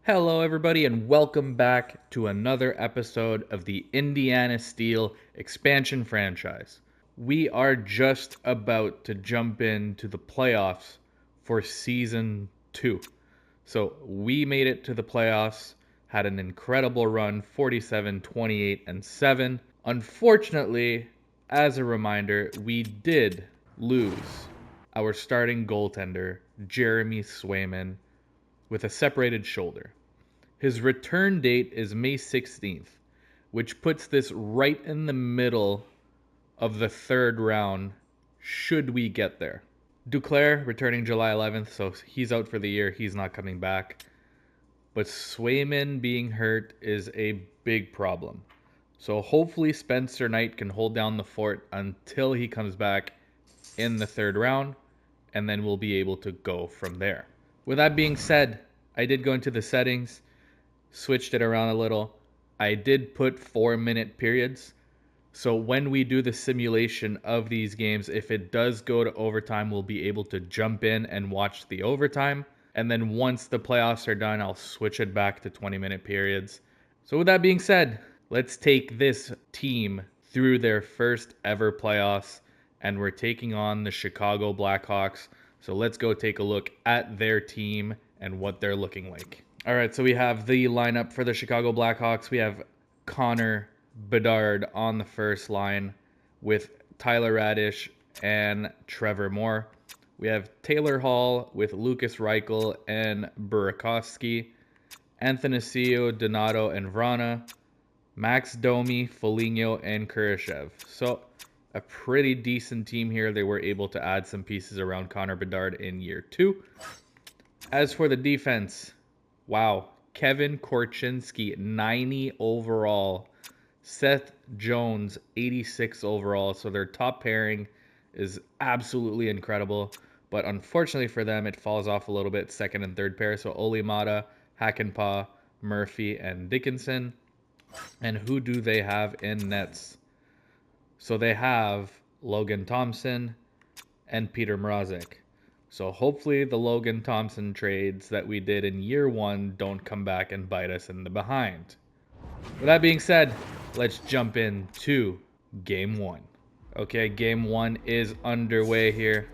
Hello, everybody, and welcome back to another episode of the Indiana Steel expansion franchise. We are just about to jump into the playoffs for season 2. So, we made it to the playoffs, had an incredible run 47, 28, and 7. Unfortunately, as a reminder, we did lose our starting goaltender, Jeremy Swayman, with a separated shoulder. His return date is May 16th, which puts this right in the middle of the third round, should we get there. Duclair returning July 11th, so he's out for the year. He's not coming back. But Swayman being hurt is a big problem. So hopefully Spencer Knight can hold down the fort until he comes back in the third round, and then we'll be able to go from there. With that being said, I did go into the settings, switched it around a little. I did put 4-minute periods. So when we do the simulation of these games, if it does go to overtime, we'll be able to jump in and watch the overtime. And then once the playoffs are done, I'll switch it back to 20-minute periods. So with that being said, let's take this team through their first ever playoffs. And we're taking on the Chicago Blackhawks. So let's go take a look at their team and what they're looking like. All right, so we have the lineup for the Chicago Blackhawks. We have Connor Bedard on the first line with Tyler Radish and Trevor Moore. We have Taylor Hall with Lucas Reichel and Burakovsky, Athanasio, Donato, and Vrana, Max Domi, Foligno, and Kurashev. So a pretty decent team here. They were able to add some pieces around Connor Bedard in year 2. As for the defense, wow, Kevin Korchinski, 90 overall. Seth Jones, 86 overall. So their top pairing is absolutely incredible. But unfortunately for them, it falls off a little bit, second and third pair. So Olimata, Hakanpää, Murphy, and Dickinson. And who do they have in nets? So they have Logan Thompson and Peter Mrazek. So hopefully the Logan Thompson trades that we did in year 1 don't come back and bite us in the behind. With that being said, let's jump into game 1. Okay, game 1 is underway here.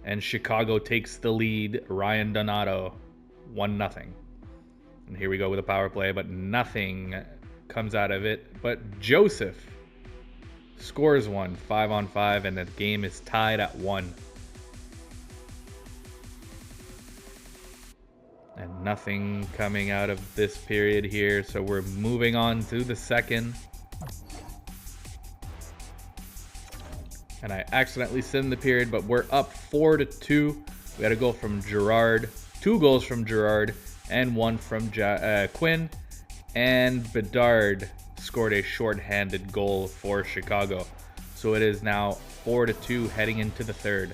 And Chicago takes the lead. Ryan Donato, 1-0. And here we go with a power play, but nothing comes out of it. But Joseph scores one, 5-on-5, and the game is tied at 1. And nothing coming out of this period here, so we're moving on to the second. And I accidentally sent the period, but we're up 4-2. We had a goal from Gerard, 2 goals from Gerard, and 1 from Quinn. And Bedard scored a shorthanded goal for Chicago. So it is now 4-2 heading into the third.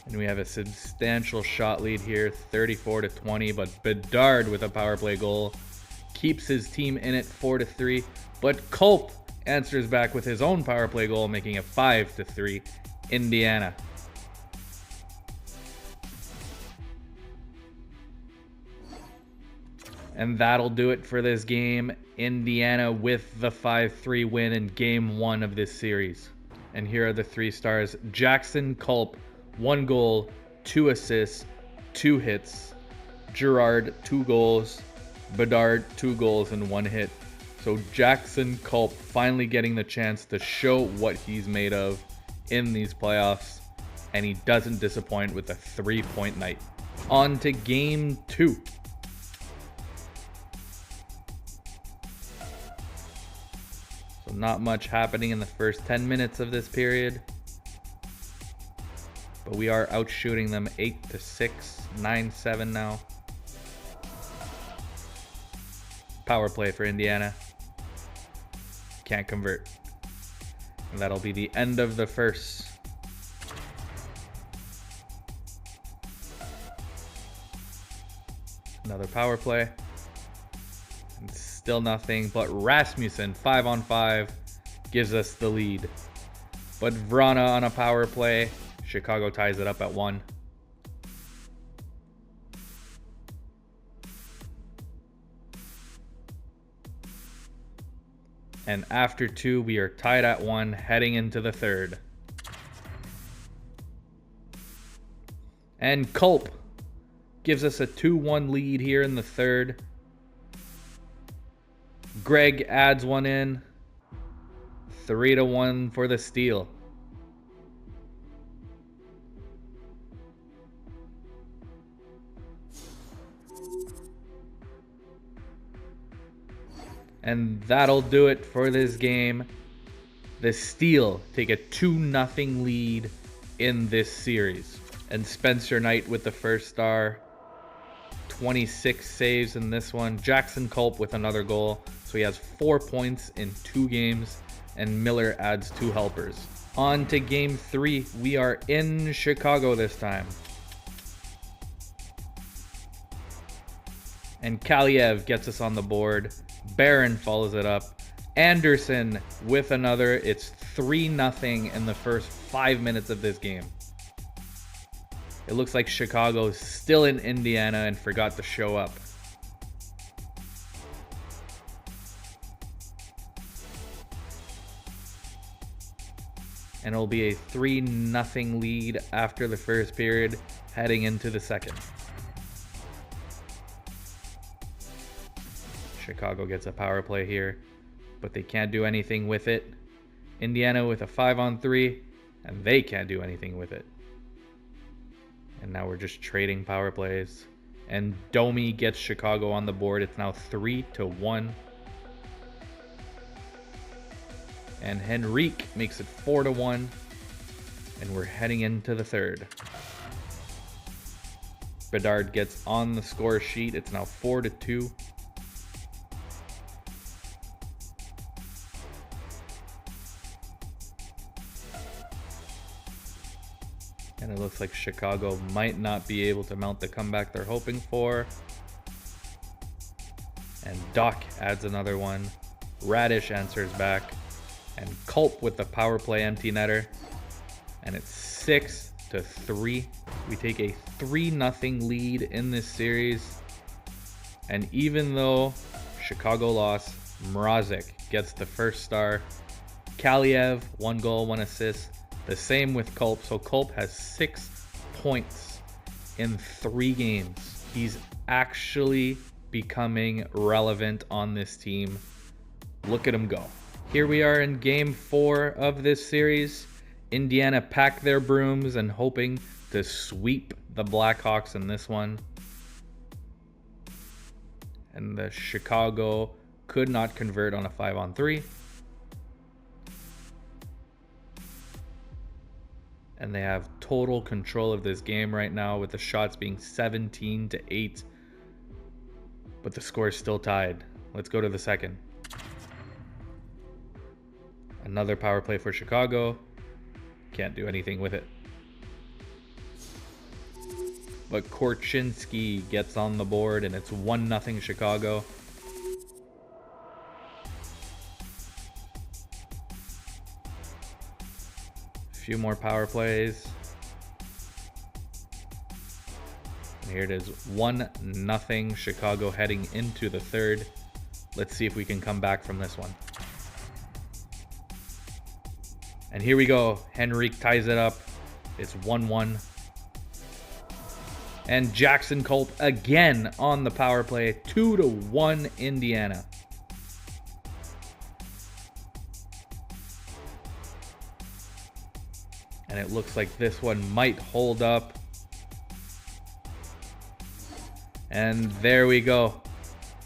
And we have a substantial shot lead here, 34-20, but Bedard with a power play goal keeps his team in it 4-3. But Culp answers back with his own power play goal, making it 5-3 Indiana. And that'll do it for this game. Indiana with the 5-3 win in game 1 of this series. And here are the 3 stars. Jackson Culp, 1 goal, 2 assists, 2 hits. Gerard, 2 goals. Bedard, 2 goals and 1 hit. So Jackson Culp finally getting the chance to show what he's made of in these playoffs. And he doesn't disappoint with a 3-point night. On to game 2. So not much happening in the first 10 minutes of this period. But we are outshooting them 8-6, 9-7 now. Power play for Indiana. Can't convert. And that'll be the end of the first. Another power play. And still nothing, but Rasmussen, 5-on-5, gives us the lead. But Vrana on a power play. Chicago ties it up at 1. And after 2, we are tied at 1, heading into the 3rd. And Culp gives us a 2-1 lead here in the 3rd. Greg adds one in. 3-1 for the steal. And that'll do it for this game. The Steel take a 2-0 lead in this series. And Spencer Knight with the first star. 26 saves in this one. Jackson Culp with another goal. So he has 4 points in 2 games. And Miller adds 2 helpers. On to game 3. We are in Chicago this time. And Kaliev gets us on the board. Barron follows it up. Anderson with another. It's 3-0 in the first 5 minutes of this game. It looks like Chicago's still in Indiana and forgot to show up. And it'll be a 3-0 lead after the first period, heading into the second. Chicago gets a power play here, but they can't do anything with it. Indiana with a 5-on-3, and they can't do anything with it. And now we're just trading power plays. And Domi gets Chicago on the board. It's now 3-1. And Henrique makes it 4-1. And we're heading into the 3rd. Bedard gets on the score sheet. It's now 4-2. And it looks like Chicago might not be able to mount the comeback they're hoping for. And Doc adds another one. Radish answers back. And Culp with the power play empty netter. And it's 6-3. We take a 3-0 lead in this series. And even though Chicago lost, Mrazek gets the first star. Kaliev, 1 goal, 1 assist. The same with Culp. So Culp has 6 points in 3 games. He's actually becoming relevant on this team. Look at him go. Here we are in game 4 of this series. Indiana pack their brooms and hoping to sweep the Blackhawks in this one. And the Chicago could not convert on a 5-on-3. And they have total control of this game right now, with the shots being 17-8. But the score is still tied. Let's go to the second. Another power play for Chicago. Can't do anything with it. But Korchinski gets on the board, and it's 1-0 Chicago. Few more power plays. And here it is, 1-0 Chicago heading into the 3rd. Let's see if we can come back from this one. And here we go. Henrique ties it up. It's 1-1. And Jackson Culp again on the power play. 2-1 Indiana. And it looks like this one might hold up. And there we go.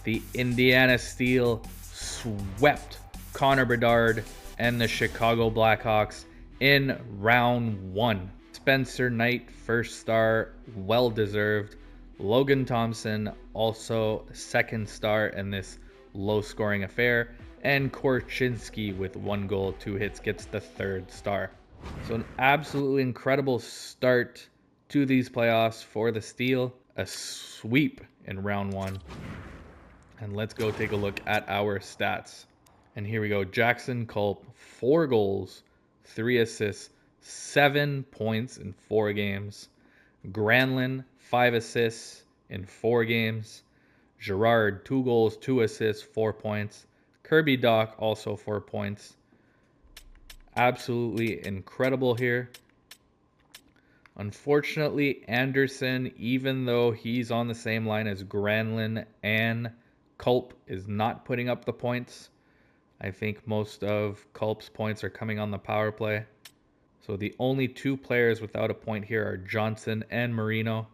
The Indiana Steel swept Connor Bedard and the Chicago Blackhawks in round 1. Spencer Knight, first star, well deserved. Logan Thompson, also second star in this low scoring affair. And Korchinski with 1 goal, 2 hits gets the 3rd star. So an absolutely incredible start to these playoffs for the Steel. A sweep in round 1. And let's go take a look at our stats. And here we go. Jackson Culp, 4 goals, 3 assists, 7 points in 4 games. Granlund, 5 assists in 4 games. Gerard, 2 goals, 2 assists, 4 points. Kirby Dach, also 4 points. Absolutely incredible here. Unfortunately, Anderson, even though he's on the same line as Granlund and Culp, is not putting up the points. I think most of Culp's points are coming on the power play. So the only 2 players without a point here are Johnson and Marino,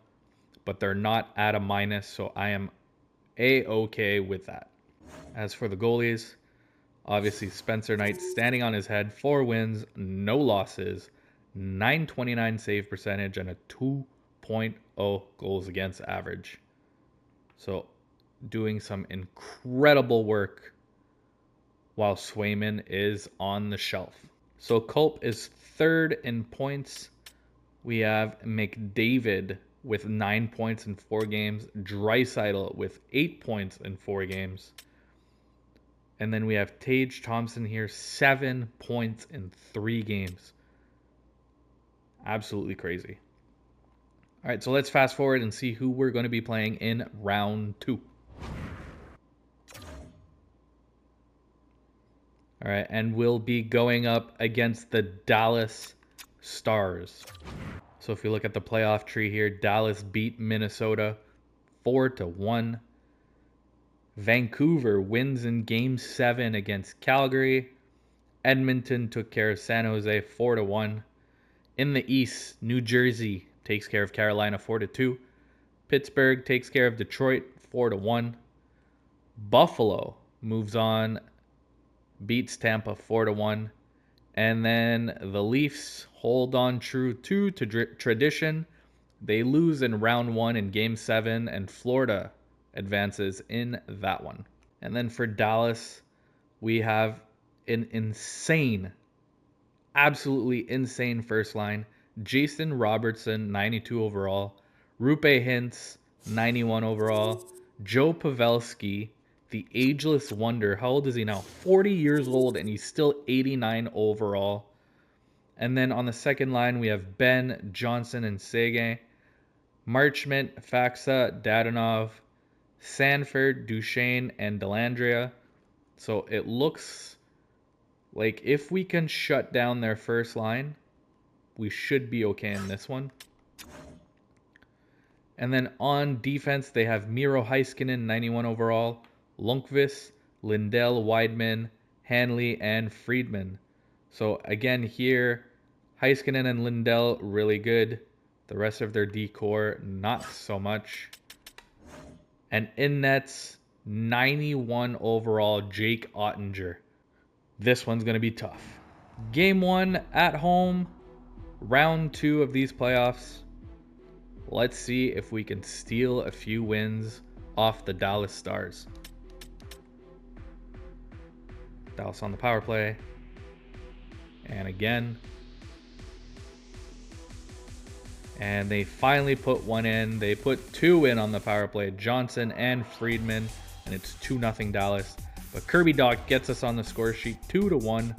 but they're not at a minus, so I am A-okay with that. As for the goalies, obviously Spencer Knight standing on his head, 4 wins, no losses, 929 save percentage, and a 2.0 goals against average. So doing some incredible work while Swayman is on the shelf. So Culp is 3rd in points. We have McDavid with 9 points in 4 games. Draisaitl with 8 points in 4 games. And then we have Tage Thompson here, 7 points in 3 games. Absolutely crazy. All right, so let's fast forward and see who we're going to be playing in round 2. All right, and we'll be going up against the Dallas Stars. So if you look at the playoff tree here, Dallas beat Minnesota 4-1. Vancouver wins in Game 7 against Calgary. Edmonton took care of San Jose 4-1. In the East, New Jersey takes care of Carolina 4-2. Pittsburgh takes care of Detroit 4-1. Buffalo moves on, beats Tampa 4-1. And then the Leafs hold on true to tradition. They lose in round 1 in Game 7, and Florida advances in that one. And then for Dallas, we have an insane, absolutely insane first line. Jason Robertson, 92 overall. Rupe Hintz, 91 overall. Joe Pavelski, the ageless wonder. How old is he now? 40 years old, and he's still 89 overall. And then on the second line, we have Ben, Johnson, and Seguin. Marchment, Faxa, Dadonov, Sanford, Duchesne, and Dellandrea. So it looks like if we can shut down their first line, we should be okay in this one. And then on defense, they have Miro Heiskanen, 91 overall, Lundqvist, Lindell, Weidman, Hanley, and Friedman. So again here, Heiskanen and Lindell, really good. The rest of their decor, not so much. And in nets, 91 overall, Jake Ottinger. This one's going to be tough. Game 1 at home, round 2 of these playoffs. Let's see if we can steal a few wins off the Dallas Stars. Dallas on the power play. And again. And they finally put one in. They put 2 in on the power play. Johnson and Friedman. And it's 2-0 Dallas. But Kirby Dach gets us on the score sheet 2-1.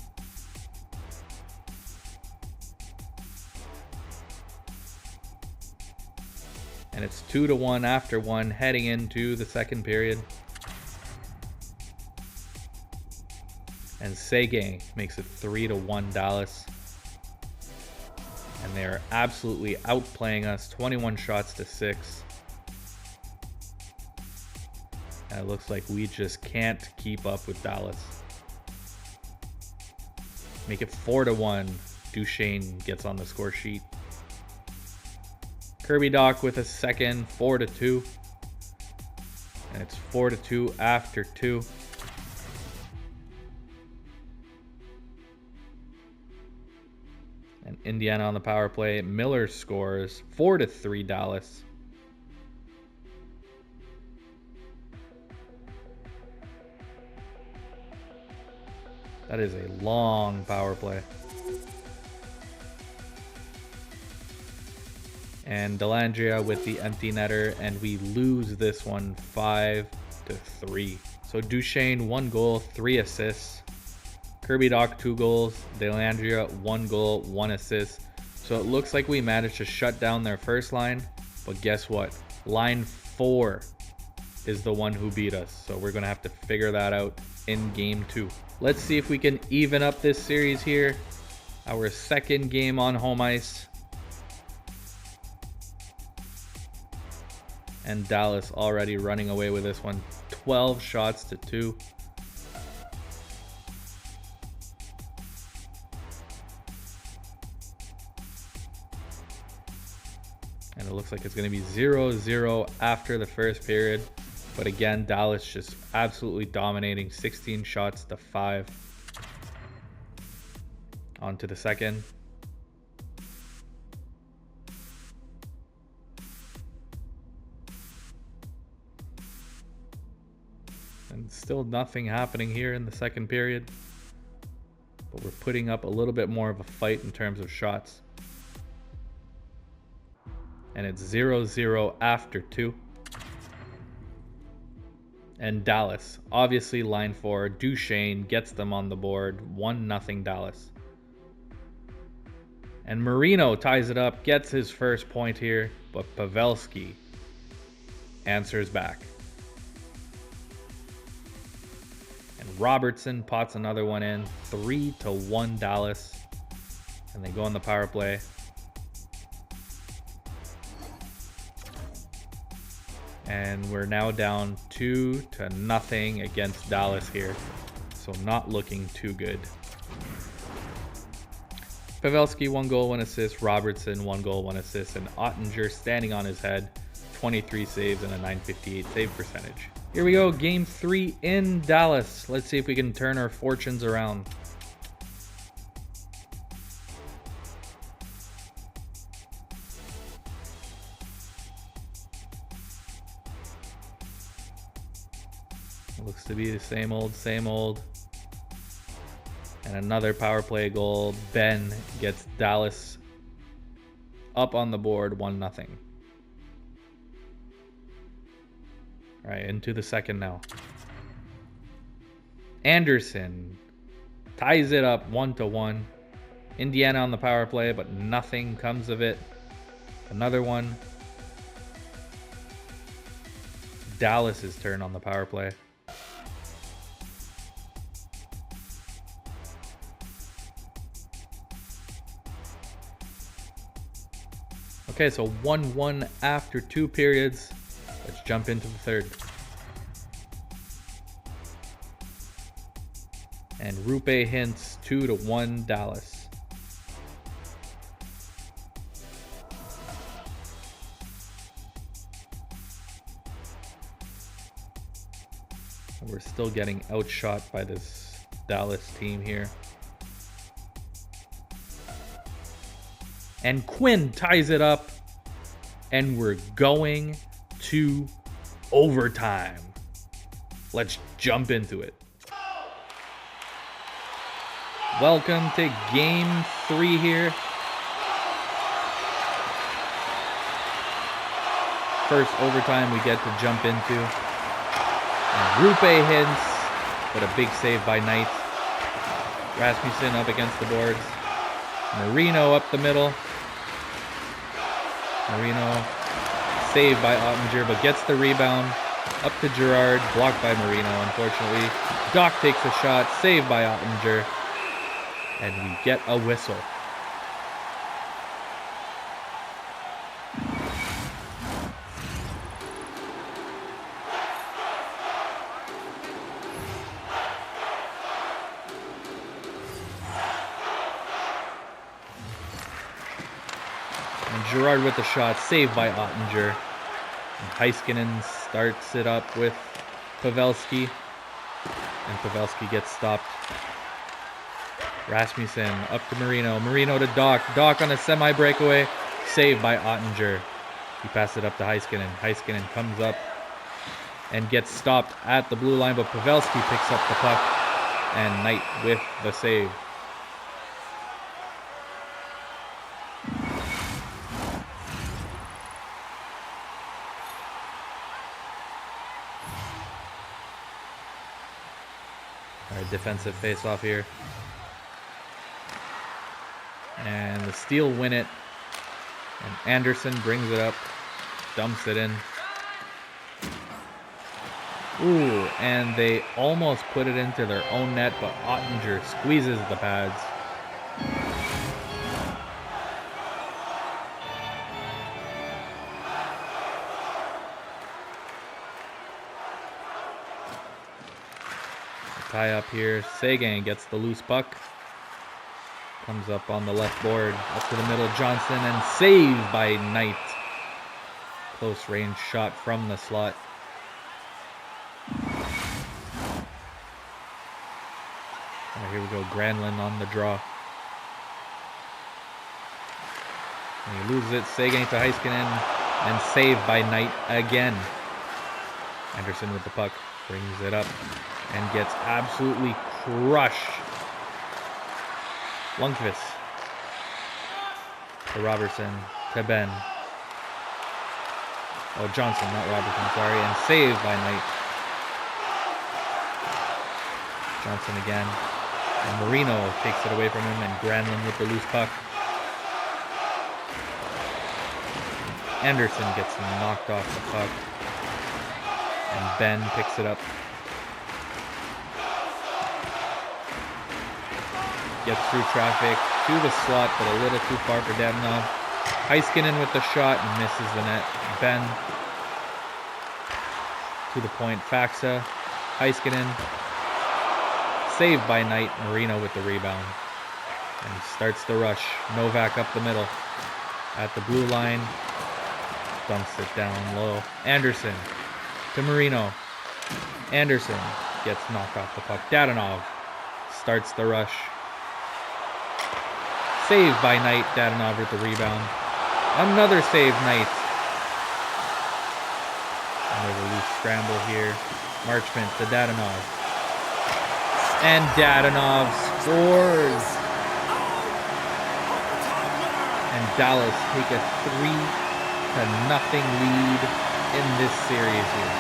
And it's 2-1 after 1 heading into the second period. And Seguin makes it 3-1 Dallas. And they're absolutely outplaying us, 21 shots to 6. And it looks like we just can't keep up with Dallas. Make it 4-1. Duchesne gets on the score sheet. Kirby Dach with a second, 4-2. And it's 4-2 after 2. And Indiana on the power play. Miller scores 4-3 Dallas. That is a long power play. And Dellandrea with the empty netter, and we lose this one 5-3. So Duchesne, 1 goal, 3 assists. Kirby Doc 2 goals, Delandria 1 goal, 1 assist. So it looks like we managed to shut down their first line, but guess what? Line 4 is the one who beat us. So we're going to have to figure that out in game 2. Let's see if we can even up this series here. Our second game on home ice. And Dallas already running away with this one. 12 shots to 2. And it looks like it's going to be 0-0 after the first period. But again, Dallas just absolutely dominating. 16 shots to 5. On to the second. And still nothing happening here in the second period. But we're putting up a little bit more of a fight in terms of shots. And it's 0-0 after 2. And Dallas, obviously line 4, Duchesne gets them on the board, 1-0 Dallas. And Marino ties it up, gets his first point here, but Pavelski answers back. And Robertson pots another one in, 3-1 Dallas. And they go on the power play. And we're now down 2-0 against Dallas here. So not looking too good. Pavelski 1 goal, 1 assist. Robertson 1 goal, 1 assist. And Ottinger standing on his head. 23 saves and a .958 save percentage. Here we go. Game 3 in Dallas. Let's see if we can turn our fortunes around. Looks to be the same old, same old. And another power play goal. Ben gets Dallas up on the board, 1-0. All right, into the second now. Anderson ties it up 1-1. Indiana on the power play, but nothing comes of it. Another one. Dallas's turn on the power play. Okay, so 1-1 after 2 periods. Let's jump into the third. And Rupe Hintz 2-1 Dallas. We're still getting outshot by this Dallas team here. And Quinn ties it up. And we're going to overtime. Let's jump into it. Welcome to game 3 here. First overtime we get to jump into. And Rupe Hintz, but a big save by Knight. Rasmussen up against the boards. Marino up the middle. Marino saved by Ottinger, but gets the rebound. Up to Gerard, blocked by Marino, unfortunately. Doc takes a shot, saved by Ottinger. And we get a whistle. And Gerard with the shot, saved by Ottinger. And Heiskanen starts it up with Pavelski. And Pavelski gets stopped. Rasmussen up to Marino. Marino to Doc. Doc on a semi-breakaway. Saved by Ottinger. He passed it up to Heiskanen. Heiskanen comes up and gets stopped at the blue line, but Pavelski picks up the puck. And Knight with the save. All right, defensive face-off here. And the Steel win it. And Anderson brings it up, dumps it in. Ooh, and they almost put it into their own net, but Ottinger squeezes the pads. Tie up here. Seguin gets the loose puck. Comes up on the left board. Up to the middle. Johnson, and saved by Knight. Close range shot from the slot. Oh, here we go. Granlund on the draw. And he loses it. Seguin to Heiskanen. And saved by Knight again. Anderson with the puck. Brings it up. And gets absolutely crushed. Lundqvist to Robertson, to Ben. Oh, Johnson, not Robertson, sorry. And saved by Knight. Johnson again. And Marino takes it away from him, and Granlund with the loose puck. Anderson gets knocked off the puck. And Ben picks it up. Gets through traffic to the slot, but a little too far for Dadonov. Heiskanen with the shot and misses the net. Ben to the point. Faxa. Heiskanen. Saved by Knight. Marino with the rebound. And starts the rush. Novak up the middle. At the blue line. Dumps it down low. Anderson to Marino. Anderson gets knocked off the puck. Dadonov starts the rush. Saved by Knight. Dadonov with the rebound. Another save, Knight. And there's a loose scramble here. Marchment to Dadonov. And Dadonov scores. And Dallas take a 3-0 lead in this series here.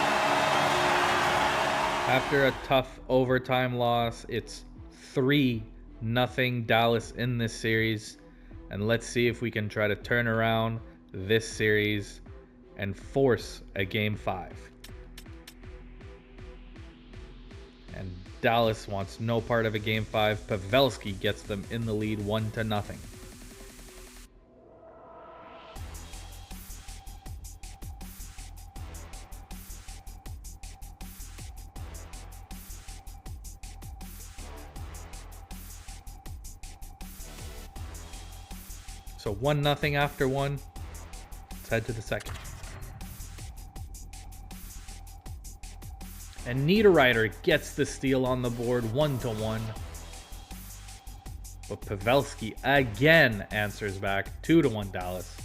After a tough overtime loss, it's 3-0 Dallas in this series, and let's see if we can try to turn around this series and force a game 5. And Dallas wants no part of a game 5. Pavelski gets them in the lead 1-0. So 1-0 after one. Let's head to the second. And Niederreiter gets the steal on the board, 1-1. But Pavelski again answers back, 2-1 Dallas.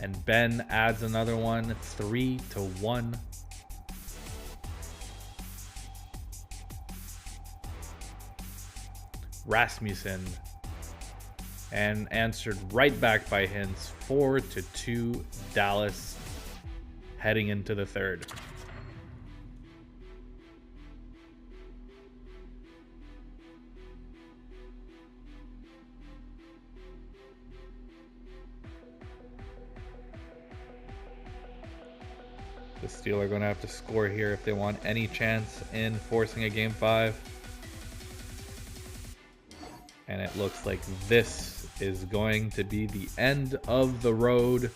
And Ben adds another one, 3-1. Rasmussen. And answered right back by Hintz, 4-2 Dallas, heading into the third. The Steel are going to have to score here if they want any chance in forcing a game 5. And it looks like this is going to be the end of the road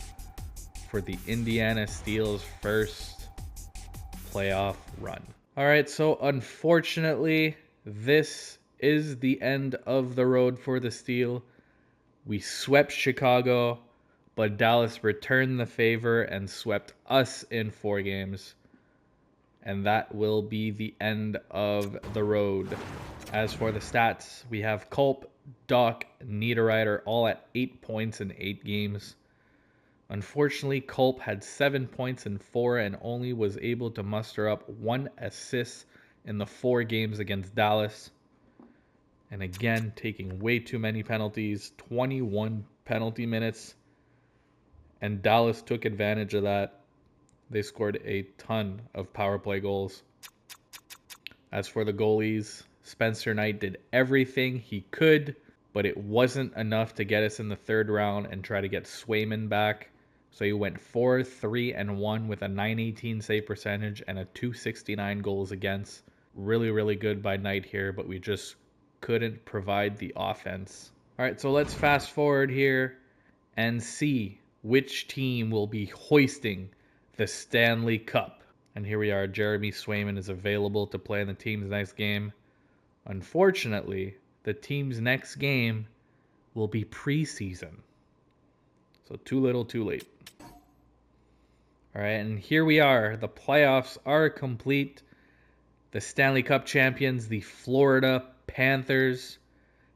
for the Indiana Steel's first playoff run. All right, so unfortunately, this is the end of the road for the Steel. We swept Chicago, but Dallas returned the favor and swept us in 4 games. And that will be the end of the road. As for the stats, we have Culp, Doc, Niederreiter all at 8 points in 8 games. Unfortunately, Culp had 7 points in 4 and only was able to muster up 1 assist in the 4 games against Dallas. And again, taking way too many penalties, 21 penalty minutes. And Dallas took advantage of that. They scored a ton of power play goals. As for the goalies, Spencer Knight did everything he could but it wasn't enough to get us in the third round and try to get Swayman back. So he went 4-3-1 with a 918 save percentage and a 269 goals against. Really, really good by Knight here, but we just couldn't provide the offense. All right, so let's fast forward here and see which team will be hoisting the Stanley Cup. And here we are. Jeremy Swayman is available to play in the team's next game. Unfortunately, the team's next game will be preseason. So too little, too late. All right, and here we are. The playoffs are complete. The Stanley Cup champions, the Florida Panthers,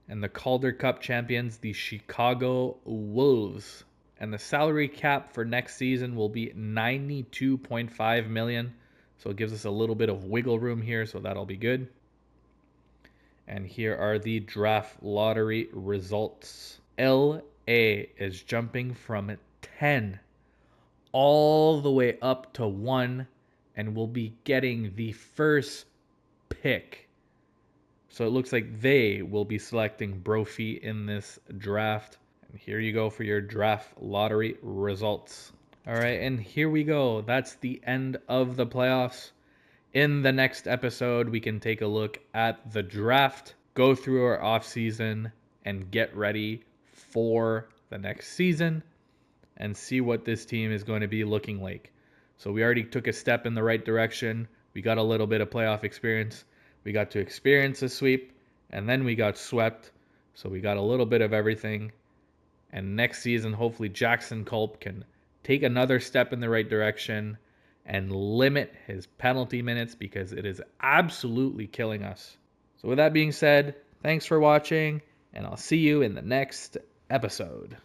and the Calder Cup champions, the Chicago Wolves. And the salary cap for next season will be $92.5 million. So it gives us a little bit of wiggle room here, so that'll be good. And here are the draft lottery results. LA is jumping from 10 all the way up to 1 and will be getting the first pick. So it looks like they will be selecting Brophy in this draft. And here you go for your draft lottery results. All right, and here we go. That's the end of the playoffs. In the next episode, we can take a look at the draft, go through our offseason, and get ready for the next season and see what this team is going to be looking like. So we already took a step in the right direction. We got a little bit of playoff experience. We got to experience a sweep, and then we got swept. So we got a little bit of everything. And next season, hopefully Jackson Culp can take another step in the right direction and limit his penalty minutes because it is absolutely killing us. So with that being said, thanks for watching, and I'll see you in the next episode.